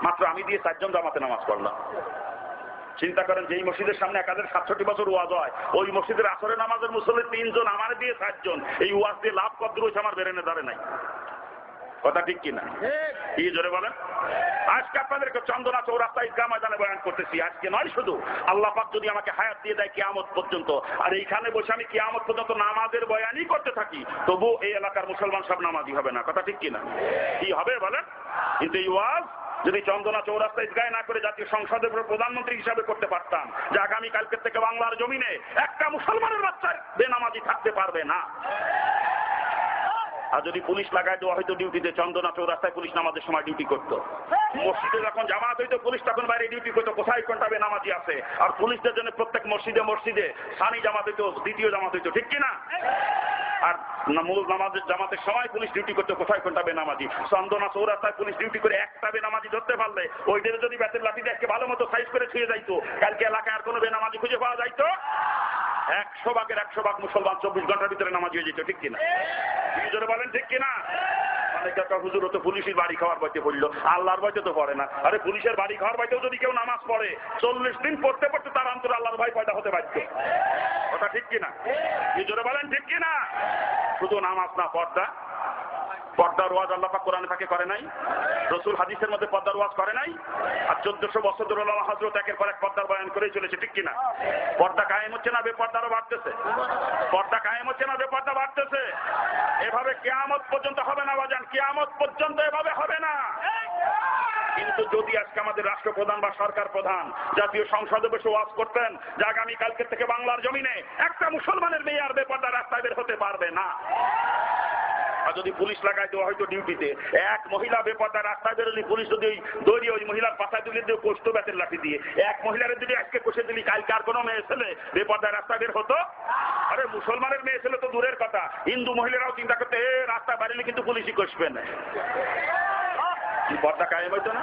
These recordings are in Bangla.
মাত্র আমি দিয়ে 4 জন জামাতে নামাজ পড়লাম। চিন্তা করেন, যেই মসজিদের সামনে 1067 বছর ওয়াজ হয়, ওই মসজিদের আসরে নামাজের মুসল্লি 3 জন, আমার দিয়ে 4 জন। এই ওয়াজ দিয়ে লাভ কত রয়েছে আমার বেরেনে ধরে নাই। কথা ঠিক কিনা? কি জোরে বলেন? আজকে আপনাদেরকে চন্দনা চৌরাস্তা ঈদগাহ ময়দানে বয়ান করতেছি। আজকে নয় শুধু, আল্লাহ পাক যদি আমাকে হায়াত দিয়ে দেয় কিয়ামত পর্যন্ত, আর এইখানে বসে আমি কিয়ামত পর্যন্ত নামাজের বয়ানই করতে থাকি, তবু এই এলাকার মুসলমান সব নামাজি হবে না। কথা ঠিক কিনা? কি হবে বলেন? কিন্তু এই ওয়াজ যদি চন্দনা চৌরাস্তা ঈদগাহে না করে জাতীয় সংসদের প্রধানমন্ত্রী হিসাবে করতে পারতাম, যে আগামী কালকের থেকে বাংলার জমিনে একটা মুসলমানের বাচ্চা বেনামাজি থাকতে পারবে না। আর যদি পুলিশ লাগায় দেওয়া হয়তো ডিউটিতে, চন্দনা চৌরাস্তায় পুলিশ নামাজের সময় ডিউটি করতো। মসজিদে যখন জামাত হইতো পুলিশ তখন বাইরে ডিউটি করতো, কোথায় কোনটা বেনামাজি আছে। আর পুলিশদের জন্য প্রত্যেক মসজিদে মসজিদে সানি জামাত হইতো, দ্বিতীয় জামাত হইতো, ঠিক কিনা? আর মূল নামাজের জামাতের সময় পুলিশ ডিউটি করতো, কোথায় কোনটা বেনামাজি। চন্দনা চৌরাস্তায় পুলিশ ডিউটি করে একটা বেনামাজি ধরতে পারলে, ওইদের যদি ব্যাটের লাঠি দেখে ভালো মতো সাইজ করে ছুঁয়ে যাইতো, কালকে এলাকায় আর কোনো বেনামাজি খুঁজে পাওয়া যাইতো? 100 ভাগের 100 ভাগ মুসলমান 24 ঘন্টার ভিতরে নামাজি হয়ে যেত, ঠিক কিনা? জোরে বলেন ঠিক কিনা? অনেক একটা হুজুর তো পুলিশের বাড়ি খাওয়ার বইতে পড়লো, আল্লাহর বইতে তো পড়ে না। আরে পুলিশের বাড়ি খাওয়ার বইতেও যদি কেউ নামাজ পড়ে, 40 দিন পড়তে পড়তে তার অন্তরে আল্লাহর ভয় পয়দা হতে বাধ্য। কথা ঠিক কিনা? কি জোরে বলেন ঠিক কিনা? শুধু নামাজ না, পর্দার ওয়াজ আল্লাহ পাক কোরআনে তাকে করে নাই, রাসূল হাদিসের মধ্যে পর্দার ওয়াজ করে নাই। আর 1400 বছর ধরে আল্লাহ হযরত একের পর এক পর্দার বয়ান করেই চলেছে, ঠিক কিনা? পর্দা কায়েম হচ্ছে না বেপর্দারও বাড়তেছে? পর্দা কায়েম হচ্ছে না বেপর্দা বাড়তেছে? এভাবে কিয়ামত পর্যন্ত হবে না বাজান, কিয়ামত পর্যন্ত এভাবে হবে না। কিন্তু যদি আজকে আমাদের রাষ্ট্রপ্রধান বা সরকার প্রধান জাতীয় সংসদে বসে ওয়াজ করতেন যে আগামী কালকে থেকে বাংলার জমিনে একটা মুসলমানের মেয়ে আর বেপর্দা রাস্তায় বের হতে পারবে না। আর যদি পুলিশ লাগাই দেওয়া হয়তো ডিউটিতে, এক মহিলা বেপর্দা রাস্তায় বেরোলি, পুলিশ যদি দৌড়িয়ে ওই মহিলার পাশায় তুলে দিয়ে কষত ব্যাটের লাঠি দিয়ে, এক মহিলার যদি আজকে কষে দিলি, কালকে আর কোনো মেয়ে ছেলে বেপর্দা রাস্তায় বের হতো? আরে মুসলমানের মেয়ে ছেলে তো দূরের কথা, হিন্দু মহিলারাও চিন্তা করতে রাস্তায় বাড়িলে কিন্তু পুলিশই কষবে না। পর্দা কায়েম হইতো না?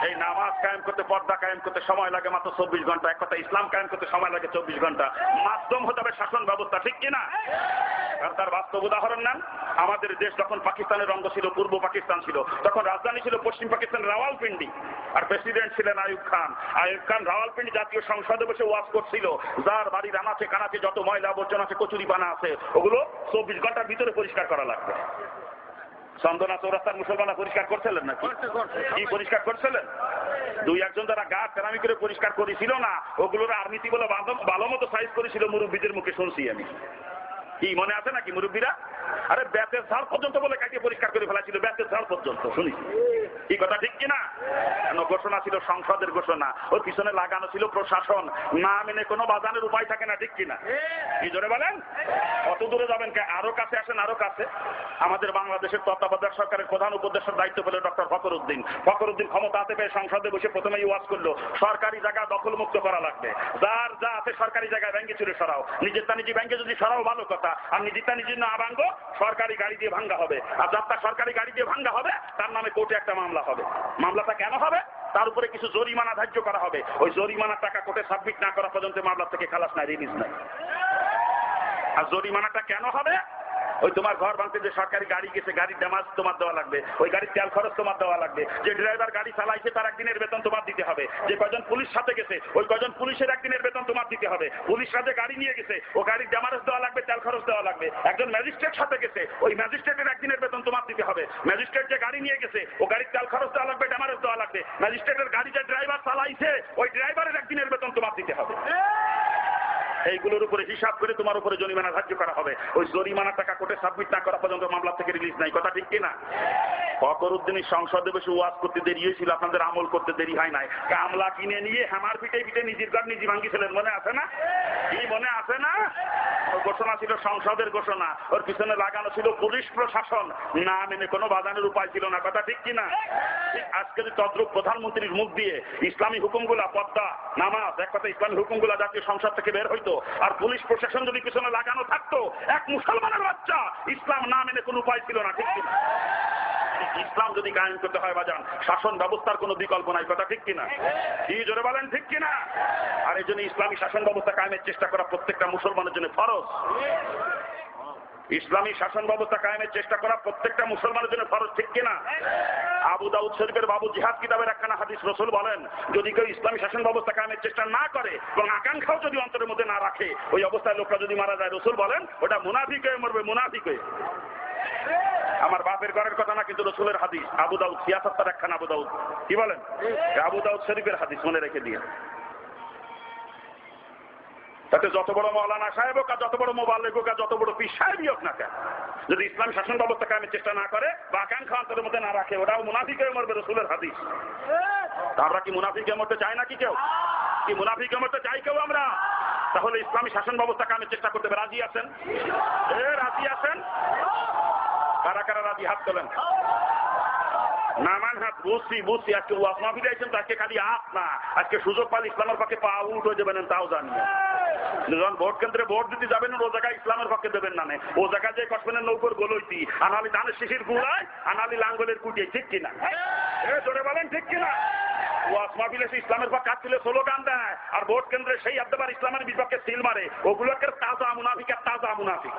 এই নামাজ কায়েম করতে, পর্দা কায়েম করতে সময় লাগে মাত্র 24 ঘন্টা। এক কথা, ইসলাম কায়েম করতে সময় লাগে 24 ঘন্টা। মাধ্যম হতে হবে শাসন ব্যবস্থা, ঠিক কিনা? আর তার বাস্তব উদাহরণ নেন, আমাদের দেশ যখন পাকিস্তানের অঙ্গ ছিল, পূর্ব পাকিস্তান ছিল, তখন রাজধানী ছিল পশ্চিম পাকিস্তানের রাওয়ালপিন্ডি, আর প্রেসিডেন্ট ছিলেন আইয়ুব খান। আইয়ুব খান রাওয়ালপিন্ডি জাতীয় সংসদে বসে ওয়াজ করছিল, যার বাড়ির আনাচে কানাচে যত ময়লা আবর্জনা আছে, কচুরি পানা আছে, ওগুলো 24 ঘন্টার ভিতরে পরিষ্কার করা লাগবে। চন্দনা চৌরাস্তার মুসলমানরা পরিষ্কার করছিলেন নাকি? কি পরিষ্কার করছিলেন? 2-1 জন যারা গা তেরামি করে পরিষ্কার করেছিল না, ওগুলোর আর্মিতি বলে ভালো মতো সাইজ করেছিল, মুরব্বীদের মুখে শুনছি আমি। কি মনে আছে নাকি মুরব্বীরা? আরে ব্যাতের ঝাল পর্যন্ত বলে কাটিয়ে পরিষ্কার করে ফেলাছিল, ব্যাতের ঝাল পর্যন্ত, শুনি কি কথা ঠিক কিনা? ঘোষণা ছিল সংসদের ঘোষণা, ওর পিছনে লাগানো ছিল প্রশাসন, না মেনে কোনো বাজানের উপায় থাকে না, ঠিক কিনা? কি জোরে বলেন? কত দূরে যাবেন? আরো কাছে আসেন, আরো কাছে। আমাদের বাংলাদেশের তত্ত্বাবধায়ক সরকারের প্রধান উপদেষ্টার দায়িত্ব পেল ডক্টর ফখরুদ্দিন। ফখরুদ্দিন ক্ষমতা হাতে পেয়ে সংসদে বসে প্রথমেই ওয়াজ করলো, সরকারি জায়গা দখল মুক্ত করা লাগবে, যার যা আছে সরকারি জায়গায় ব্যাংকে চুরে সরাও, নিজেরটা নিজে ব্যাংকে যদি সরাও ভালো কথা, আর নিজেরটা নিজে না ভাঙ্গো, সরকারি গাড়ি দিয়ে ভাঙ্গা হবে। আর যাত্রা সরকারি গাড়ি দিয়ে ভাঙ্গা হবে, তার নামে কোর্টে একটা মামলা হবে। মামলাটা কেন হবে? তার উপরে কিছু জরিমানা ধার্য করা হবে। ওই জরিমানার টাকা কোর্টে সাবমিট না করা পর্যন্ত মামলা থেকে খালাস নাই, রিলিজ নাই। আর জরিমানাটা কেন হবে? ওই তোমার ঘর ভাঙতে যে সরকারি গাড়ি গেছে, গাড়ির ড্যামাজ তোমার দেওয়া লাগবে, ওই গাড়ির তেল খরচ তোমার দেওয়া লাগবে, যে ড্রাইভার গাড়ি চালাইছে তার একদিনের বেতন তোমার দিতে হবে, যে কয়জন পুলিশ সাথে গেছে ওই কয়জন পুলিশের একদিনের বেতন তোমার দিতে হবে, পুলিশরা যে গাড়ি নিয়ে গেছে ও গাড়ির ড্যামাজ দেওয়া লাগবে, তেল খরচ দেওয়া লাগবে, একজন ম্যাজিস্ট্রেট সাথে গেছে ওই ম্যাজিস্ট্রেটের একদিনের বেতন তোমার দিতে হবে, ম্যাজিস্ট্রেট যে গাড়ি নিয়ে গেছে ও গাড়ির তেল খরচ দেওয়া লাগবে, ড্যামাজ দেওয়া লাগবে, ম্যাজিস্ট্রেটের গাড়ি যে ড্রাইভার চালাইছে ওই ড্রাইভারের একদিনের বেতন তোমার দিতে হবে। এইগুলোর উপরে হিসাব করে তোমার উপরে জরিমানা ধার্য করা হবে। ওই জরিমানা টাকা কোর্টে সাবমিট না করা পর্যন্ত মামলা থেকে রিলিজ নাই। কথা ঠিক কিনা? ফখরুদ্দিনের সংসদে বসে ওয়াজ করতে দেরি হয়েছিল, আপনাদের আমল করতে দেরি হয় নাই। কামলা কিনে নিয়ে হামার পিঠে পিঠে নিজের ঘর নিজে ভাঙ্গিছিলেন, মনে আছে না? কি মনে আছে না? ঘোষণা ছিল সংসদের ঘোষণা, ওর পিছনে লাগানো ছিল পুলিশ প্রশাসন, না মেনে কোনো বাজানের উপায় ছিল না। কথা ঠিক কিনা? আজকে যদি তদ্রুপ প্রধানমন্ত্রীর মুখ দিয়ে ইসলামী হুকুমগুলা, পর্দা, নামাজ, এক কথা ইসলামী হুকুমগুলা জাতীয় সংসদ থেকে বের হইতো, আর পুলিশ প্রশাসন যদি পিছনে লাগানো থাকতো, এক মুসলমানের বাচ্চা ইসলাম না মেনে কোনো উপায় ছিল না। ঠিক কিনা? ইসলাম যদি কায়েম করতে হয় বাজান, শাসন ব্যবস্থার কোনো বিকল্প নাই। কথা ঠিক কিনা? কি জোরে বলেন ঠিক কিনা? আর এই জন্য ইসলামী শাসন ব্যবস্থা কায়েমের চেষ্টা করা প্রত্যেকটা মুসলমানের জন্য ফরজ। ইসলামী শাসন ব্যবস্থা কায়েমের চেষ্টা করা প্রত্যেকটা মুসলমানের জন্য ফরজ, ঠিক কিনা? আবু দাউদ শরীফের বাবু জিহাদ কিতাবের একখানা হাদিস রাসূল বলেন, যদি কেউ ইসলামী শাসন ব্যবস্থা কায়েমের চেষ্টা না করে এবং আকাঙ্ক্ষাও যদি অন্তরের মধ্যে না রাখে, ওই অবস্থায় লোকটা যদি মারা যায়, রাসূল বলেন ওটা মুনাফিক হয়ে মরবে, মুনাফিক হয়ে। আমার বাপের ঘরের কথা না, কিন্তু রাসূলের হাদিস। আবু দাউদ সিয়াসাত্তার একখানা আবু দাউদ, কি বলেন? আবু দাউদ শরীফের হাদিস, মনে রেখে দিয়ে। তাতে যত বড় মৌলানা সাহেব হোক আর যত বড় মোবাল্লিগ হোক আর যত বড় পীর সাহেবই হোক না কেন, যদি ইসলাম শাসন ব্যবস্থা কায়েমের চেষ্টা না করে বা আকাঙ্ক্ষা অন্তরের মধ্যে না রাখে, ওটাও মুনাফিক হয়ে মরবে, রাসূলের হাদিস। আমরা কি মুনাফিক হয়ে মরতে চাই নাকি কেউ? কি মুনাফিক হয়ে মরতে চাই কেউ আমরা? তাহলে ইসলামী শাসন ব্যবস্থা কায়েমের চেষ্টা করতে রাজি আছেন? রাজি আছেন? কারা কারা রাজি? হাত তোলেন। নামান হাত। বুঝছি আজকে ওয়াজ মাহফিল আইছেন তো, আজকে খালি হাত না, আজকে সুযোগ পালে ইসলামের পক্ষে পা উল্ট হয়ে যাবেন, তাও জানি। যখন ভোট কেন্দ্রে ভোট দিতে যাবেন, ও জায়গায় ইসলামের পক্ষে দেবেন না, ও জায়গায় যে কসমেনের নৌকর গোলইতি, আনালি ধানের শিশির গুড়ায়, আনালি লাঙ্গলের কুটিয়ে, ঠিক কিনা? জোরে বলেন ঠিক কিনা? ওয়াজ মাহফিল এসে ইসলামের পক্ষে হাত তুলে স্লোগান দেয়, আর ভোট কেন্দ্রে সেই আদ্যবার ইসলামের বিপক্ষে সিল মারে, ওগুলোকে তাজা মুনাফিক আর তাজা মুনাফিক।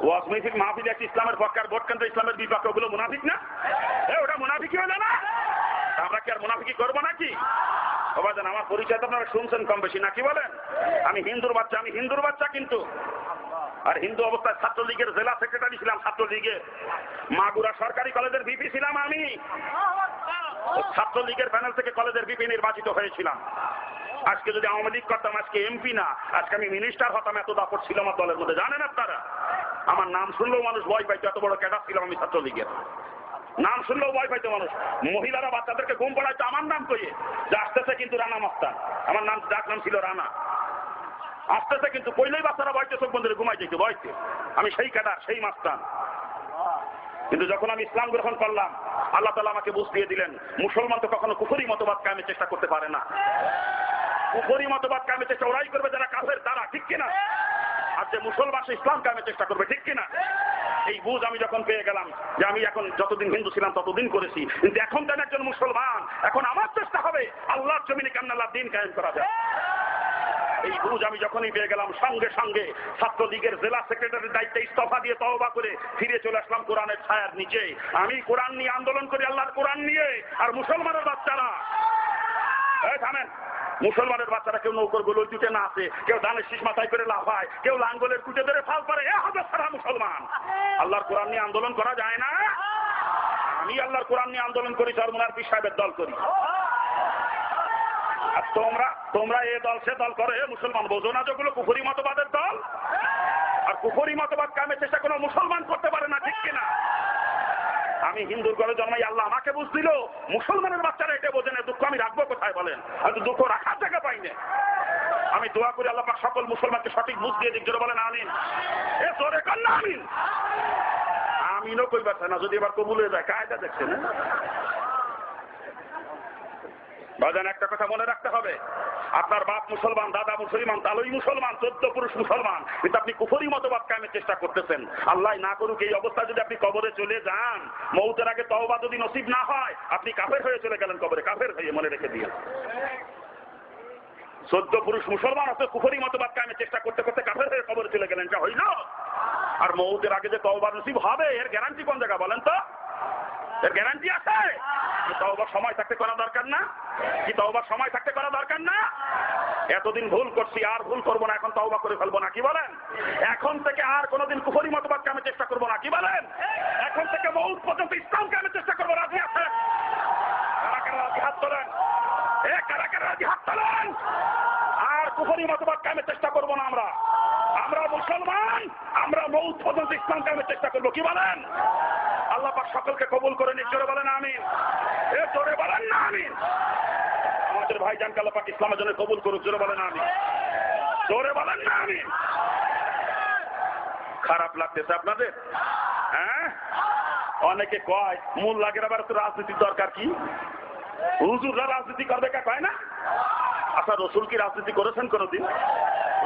ওয়াজ মাহফিল একটি ইসলামের পক্ষে আর ভোট কেন্দ্রে ইসলামের বিপক্ষে, ওগুলো মুনাফিক না? ওটা মুনাফিকই হলো না? আমরা কি আর মুনাফিকি করবো নাকি? বাবাজান, আমার পরিচয় তো আপনারা শুনছেন কম বেশি, নাকি বলেন? আমি হিন্দুর বাচ্চা কিন্তু। আর হিন্দু অবস্থায় ছাত্রলীগের জেলা সেক্রেটারি ছিলাম, ছাত্রলীগের মাগুরা সরকারি কলেজের ভিপি ছিলাম আমি। ছাত্রলীগের প্যানেল থেকে কলেজের ভিপি নির্বাচিত হয়েছিলাম। আজকে যদি আওয়ামী লীগ করতাম, আজকে এমপি না, আজকে আমি মিনিস্টার হতাম। এত দাপট ছিল আমার দলের মধ্যে, জানেন আপনারা? আমার নাম শুনলেও মানুষ ভয় পাইতো, এত বড় ক্যাডার ছিলাম আমি ছাত্রলীগের। নাম শুনলেও ভয় পাইতো মানুষ। মহিলারা বাচ্চাদেরকে ঘুম পড়াইতো আমার নাম কইয়ে, যে আসতেছে কিন্তু রানা মাস্টার। আমার নাম, ডাক নাম ছিল রানা। আসতেছে কিন্তু কইলেই বাচ্চারা ভয়তে চোখ বন্ধ করে ঘুমাই যেত, ভয়তে। আমি সেই ক্যাডার, সেই মাস্টার। কিন্তু যখন আমি ইসলাম গ্রহণ করলাম, আল্লাহ তাআলা আমাকে বুঝ দিয়ে দিলেন, মুসলমান তো কখনো কুফরি মতবাদ কায়েমের চেষ্টা করতে পারে না। কুফরি মতবাদ কায়েমের চেষ্টা ওরাই করবে যারা কাফের, তারা, ঠিক কিনা? আর যে মুসলমান সে ইসলাম কায়েমের চেষ্টা করবে, ঠিক কিনা? এই বুঝ আমি যখন পেয়ে গেলাম, যে আমি এখন যতদিন হিন্দু ছিলাম ততদিন করেছি, কিন্তু এখন তো একজন মুসলমান, এখন আমার চেষ্টা হবে আল্লাহর জমিনে কেমন আল্লাহর দ্বীন কায়েম করা যায়। এই বুঝ আমি যখনই পেয়ে গেলাম, সঙ্গে সঙ্গে ছাত্রলীগের জেলা সেক্রেটারির দায়িত্বে ইস্তফা দিয়ে তওবা করে ফিরে চলে আসলাম কোরআনের ছায়ার নিচে। আমি কোরআন নিয়ে আন্দোলন করি, আল্লাহর কোরআন নিয়ে। আর মুসলমানের বাচ্চারা, থামেন, মুসলমানের বাচ্চারা কেউ নৌকর গোলই দুটে না আছে, কেউ ধানের শীষ মাথায় করে লাফায়, কেউ লাঙ্গলের কুটে ধরে ফাল পারে, হাজার সারা মুসলমান। আল্লাহর কোরআন নিয়ে আন্দোলন করা যায় না? আমি আল্লাহর কোরআন নিয়ে আন্দোলন করি, চরমনার পীর সাহেবের দল করি। আর তোমরা এ দল সে দল করে, মুসলমান বোঝো না যেগুলো কুফরি মতবাদের দল? আর কুফরি মতবাদ কায়েমের চেষ্টা কোনো মুসলমান করতে পারে না, ঠিক কিনা? আমি হিন্দুর ঘরে জন্মাই, আল্লাহ আমাকে বুঝ দিল। মুসলমানের বাচ্চারা এটা বোঝে না, দুঃখ আমি রাখবো কোথায় বলেন? আমি দুঃখ রাখার জায়গা পাই না। আমি দোয়া করি আল্লাহ পাক সকল মুসলমানকে সঠিক বুঝ দিয়ে দিক, জোরে বলেন আমিন। এ জোরে কর না আমিন। আমিনও কই পারছে না, যদি এবার কবুল হয়ে যায়, কায়দা দেখছেন। বাজান, একটা কথা মনে রাখতে হবে, আপনার বাপ মুসলমান, দাদা মুসলমান, তালই মুসলমান, 14 পুরুষ মুসলমান, কিন্তু আপনি কুফরি মতবাদ কায়েমের চেষ্টা করতেছেন। আল্লাহ না করুক এই অবস্থায় যদি আপনি কবরে চলে যান, মৌতের আগে তওবা যদি নসিব না হয়, আপনি কাফের হয়ে চলে গেলেন কবরে, কাফের হয়ে, মনে রেখে দিয়ে। 14 পুরুষ মুসলমান আছে, কুফরি মতবাদ কায়েমের চেষ্টা করতে করতে কাফের হয়ে কবরে চলে গেলেন, যা হইল। আর মৌতের আগে যে তওবা নসিব হবে, এর গ্যারান্টি কোন জায়গা বলেন তো? এর গ্যারান্টি আছে? তওবার সময় থাকতে করা দরকার না? কি তওবার সময় থাকতে করা দরকার না? এতদিন ভুল করছি, আর ভুল করবো না, এখন তওবা করে ফেলবো না, কি বলেন? এখন থেকে আর কোনোদিন কুফরি মতবাদ কায়েমের চেষ্টা করবো না, কি বলেন? এখন থেকে মৌত পর্যন্ত ইসলাম কায়েমের চেষ্টা করবো, রাজি আছেন? কারা কারা রাজি? হাত তোলেন। কারা কারা রাজি? হাত তোলেন। আর কুফরি মতবাদ কায়েমের চেষ্টা করবো না আমরা। আমরা মুসলমান, আমরা মৌত পর্যন্ত ইসলাম কায়েমের চেষ্টা করবো, কি বলেন? আল্লাহ পাক সকলকে কবুল করে নিক, জোরে বলেন আমিন। জোরে বলেন না আমিন। আমাদের ভাইজানকে আল্লাহ পাক ইসলামের জন্য কবুল করুক, জোরে বলেন আমিন। জোরে বলেন না আমিন। খারাপ লাগতেছে আপনাদের? হ্যাঁ, অনেকে কয় মূল লাগের আবার তো রাজনীতির দরকার কি? হুজুররা রাজনীতি করবে কে কয় না? আচ্ছা, রসুল কি রাজনীতি করেছেন কোনদিন?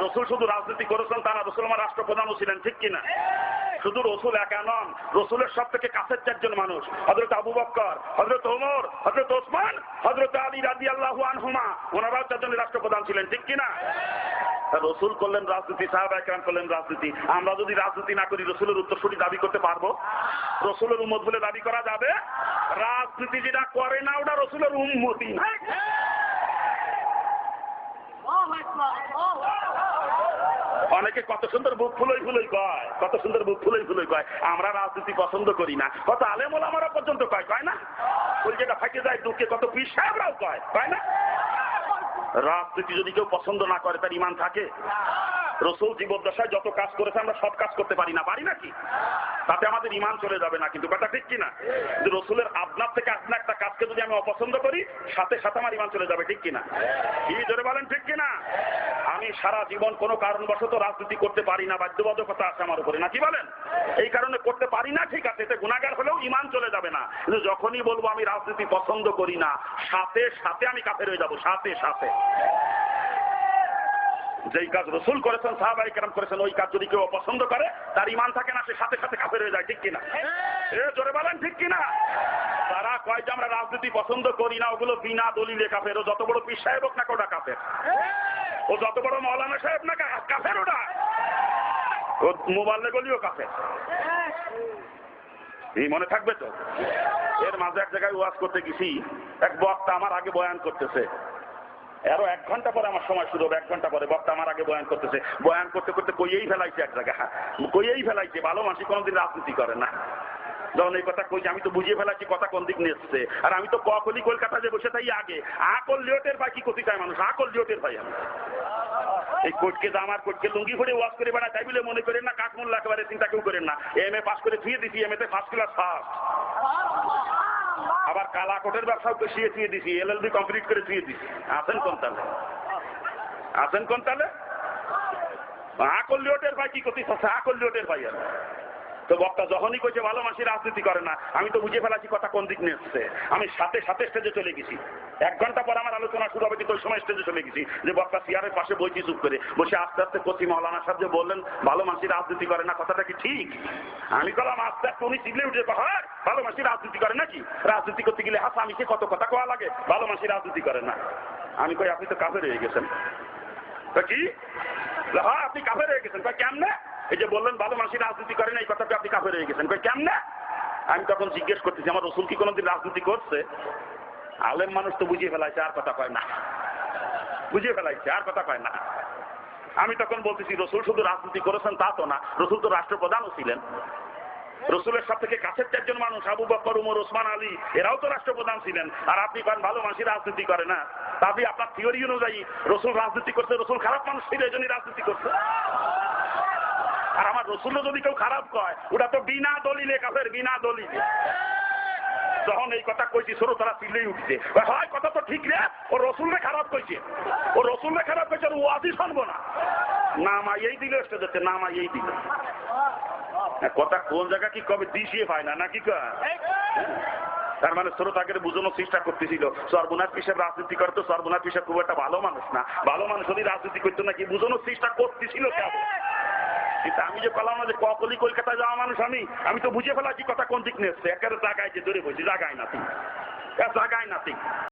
রসুল শুধু রাজনীতি করেছেন তা না, রসুল আমার রাষ্ট্রপ্রধানও ছিলেন, ঠিক কিনা? শুধু রসুল একা নন, রসুলের সব থেকে কাছের চারজন মানুষ, হযরত আবু বকর, হযরত ওমর, হযরত ওসমান, হযরত আলী রাদিয়াল্লাহু আনহুমা, ওনারাও চারজনের রাষ্ট্রপ্রধান ছিলেন, ঠিক কিনা? রসুল করলেন রাজনীতি, সাহাবায়ে কেরাম করলেন রাজনীতি। আমরা যদি রাজনীতি না করি রসুলের উত্তরসূরি দাবি করতে পারবো? রসুলের উম্মত বলে দাবি করা যাবে? রাজনীতি যেটা করে না ওটা রসুলের উম্মতি না। অনেকে কত সুন্দর বুক ফুলই ফুলই কয়, কত সুন্দর বুক ফুলই ফুলই কয় আমরা রাজনীতি পছন্দ করি না। কত আলেম ওলামারা পর্যন্ত কয়, কয় না? ওই যেটা ফাঁকে যায় দুঃখে কত পীর সাহেবরাও কয়, কয় না? রাজনীতি যদি কেউ পছন্দ না করে তার ঈমান থাকে? রসুল জীবদ্দশায় যত কাজ করেছে আমরা সব কাজ করতে পারি না, পারি নাকি? তাতে আমাদের ঈমান চলে যাবে না, কিন্তু কথা ঠিক কিনা? যে রসুলের আপনার থেকে আপনার একটা কাজকে যদি আমি অপছন্দ করি সাথে সাথে আমার ঈমান চলে যাবে, ঠিক কিনা? কি জোরে বলেন ঠিক কিনা? আমি সারা জীবন কোনো কারণবশত রাজনীতি করতে পারি না, বাধ্যবাধকতা আছে আমার উপরে, নাকি বলেন? এই কারণে করতে পারি না, ঠিক আছে, এতে গুনাহগার হলেও ঈমান চলে যাবে না। কিন্তু যখনই বলবো আমি রাজনীতি পছন্দ করি না, সাথে সাথে আমি কাফের হয়ে যাবো, সাথে সাথে। যেই কাজ রসুল করেছেন, সাহাবায়ে কেরাম করেছেন, ওই কাজ যদি কেউ অপছন্দ করে তার ঈমান থাকে না, সে সাথে সাথে কাফের হয়ে যায়, ঠিক কিনা? জোরে বলেন ঠিক কিনা? তারা কয় যে আমরা রাজনীতি পছন্দ করি না, ওগুলো বিনা দলিলে কাফের। ও যত বড় পীর সাহেব হোক না ওটা কাফের, ও যত বড় মাওলানা সাহেব না কাফের, ওটা ও মোবাল্লেগ গলিও কাফের। এই মনে থাকবে তো? এর মাঝে এক জায়গায় ওয়াজ করতে গেছি, এক বক্তা আমার আগে বয়ান করতেছে, আরো 1 ঘন্টা পরে আমার সময় শুরু হবে, 1 ঘন্টা পরে বক্তা আমার আগে বয়ান করতেছে। বয়ান করতে করতে কইয়েই ফেলাইছে এক জায়গা, কইয়েই ফেলাইছে ভালো মানুষ কোনোদিন রাজনীতি করে না। যখন এই কথা কইছে আমি তো বুঝিয়ে ফেলাচ্ছি কথা কোন দিক নিচ্ছে। আর আমি তো কখনই কলকাতা যে বসে তাই আগে আকল লিওটের ভাই, কি করতে চায় মানুষ, আকল লিওটের ভাই। আমি এই কোটকে জামার কোটকে লুঙ্গি পরে ওয়াজ করে বেড়া, তাই বলে মনে করেন না কাকমুল্লা একেবারে চিন্তা কেউ করেন না। এম এ পাস করে থুয়ে দিছি, এম এতে ফার্স্ট ক্লাস ফার্স্ট। আবার কালা কোটের ব্যবসাও কষিয়ে থুয়ে দিছি, LLB কমপ্লিট করে থুয়ে দিছি। আছেন কোন তালে? আছেন কোন তালে? আকল লিওটের ভাই কি করতে চাচ্ছে, আকল লিওটের ভাই। আর তো বক্তা যখনই কইছে ভালো মানুষ রাজনীতি করে না, আমি তো বুঝে ফেলাছি কথা কোন দিক নিচ্ছে। আমি সাথে সাথে স্টেজে চলে গেছি। 1 ঘন্টা পর আমার আলোচনা শুরু হবে, কিন্তু ওই সময় স্টেজে চলে গেছি। যে বক্তা চেয়ারের পাশে বইছি চুপ করে বসে আস্তে আস্তে কচি মৌলানা সাহেব যে বললেন ভালো মানুষ রাজনীতি করে না, কথাটা কি ঠিক? আমি বললাম আস্তে আস্তে উনি চিল্লে উঠে হয় ভালো মানুষ রাজনীতি করে নাকি? রাজনীতি করতে গেলে আসামিকে কত কথা কোয়া লাগে, ভালো মানুষ রাজনীতি করে না। আমি কই আপনি তো কাফের হয়ে গেছেন। কি? হ্যাঁ আপনি কাফের হয়ে গেছেন। কই কেমনে? এই যে বললেন ভালো মানুষ রাজনীতি করে না, এই কথাটা আপনি কাফের হয়ে গেছেন। কই কেমনে? আমি তখন জিজ্ঞেস করতেছি আমার রসুল কি কোনোদিন রাজনীতি করছে? আলেম মানুষ তো বুঝিয়ে ফেলাইছে, আর কথা কয় না, বুঝিয়ে ফেলাইছে, আর কথা কয় না। আমি তখন বলতেছি রসুল শুধু রাজনীতি করেছেন তা তো না, রসুল তো রাষ্ট্রপ্রধানও ছিলেন। রসুলের সব থেকে কাছের চারজন মানুষ আবু বকর, উমর, ওসমান, আলী, এরাও তো রাষ্ট্রপ্রধান ছিলেন। আর আপনি কন ভালো মানুষ রাজনীতি করে না? তাহলে আপনার থিওরি অনুযায়ী রসুল রাজনীতি করছে, রসুল খারাপ মানুষ ছিল এই জন্যই রাজনীতি করছে। আর আমার রসুলও যদি কেউ খারাপ কয় ওটা তো বিনা দলিলে কাফের, বিনা দলিলে। যখন এই কথা কইছি শ্রোতারা চিল্লেই উঠছে, হয় কথা তো ঠিক রে, ও রসুলরে খারাপ কইছে, ও রসুলরে খারাপ কইছে, ও ওয়াজি শুনবো না, নামাইয়েই দিল স্টেজেতে, নামাইয়েই দিল। কথা কোন জায়গা কি কবে দিশিয়ে পায় না, নাকি কয়? তার মানে শ্রোতাকে বোঝানোর চেষ্টা করতেছিল সর্বনাশ পিসের রাজনীতি করে, তো সর্বনাশ পিসের খুব একটা ভালো মানুষ না, ভালো মানুষ যদি রাজনীতি করতো নাকি বোঝানোর চেষ্টা করতেছিল কেমন। কিন্তু আমি যে বললাম না যে ককলি কলকাতা যাওয়া মানুষ, আমি তো বুঝে ফেলাছি কথা কোন দিক নিচ্ছে। একেবারে জায়গায় যে ধরে বলছি, জায়গায় নাতি, জায়গায় নাতি।